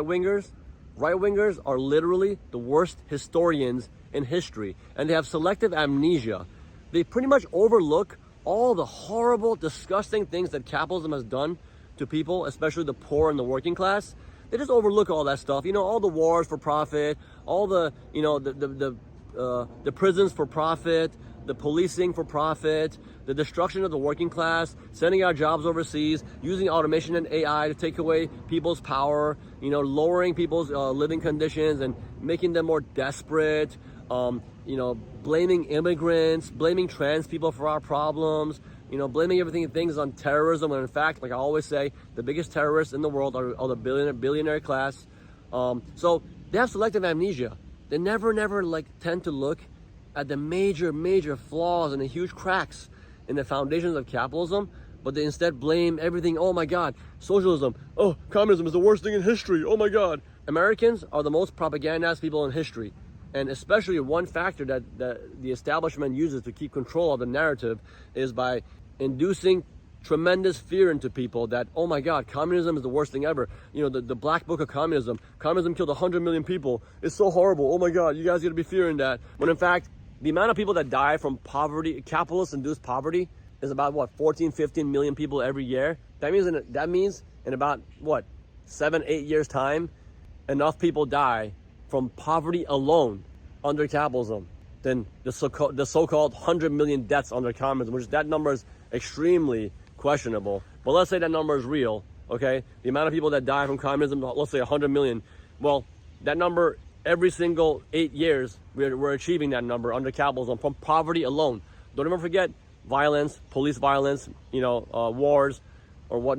Right-wingers are literally the worst historians in history, and they have selective amnesia. They pretty much overlook all the horrible, disgusting things that capitalism has done to people, especially the poor and the working class. They just overlook all that stuff. You know, all the wars for profit, all the, you know, the prisons for profit, the policing for profit, the destruction of the working class, sending our jobs overseas, using automation and AI to take away people's power, you know, lowering people's living conditions and making them more desperate, you know, blaming immigrants, blaming trans people for our problems, you know, blaming things on terrorism, when in fact, like I always say, the biggest terrorists in the world are the billionaire class. So they have selective amnesia. They never like tend to look at the major flaws and the huge cracks in the foundations of capitalism, but they instead blame everything. Oh my God, socialism. Oh, communism is the worst thing in history. Oh my God. Americans are the most propagandized people in history. And especially one factor that the establishment uses to keep control of the narrative is by inducing tremendous fear into people that, oh my God, communism is the worst thing ever. You know, the black book of communism killed 100 million people. It's so horrible. Oh my God, you guys gotta be fearing that. When in fact, the amount of people that die from poverty, capitalist-induced poverty, is about what, 14, 15 million people every year. That means in about what, 7-8 years time, enough people die from poverty alone under capitalism than the so-called 100 million deaths under communism, which that number is extremely questionable. But let's say that number is real, okay? The amount of people that die from communism, let's say 100 million. Well, that number, every single 8 years, we're achieving that number under capitalism from poverty alone. Don't ever forget violence, police violence, you know, wars or whatnot.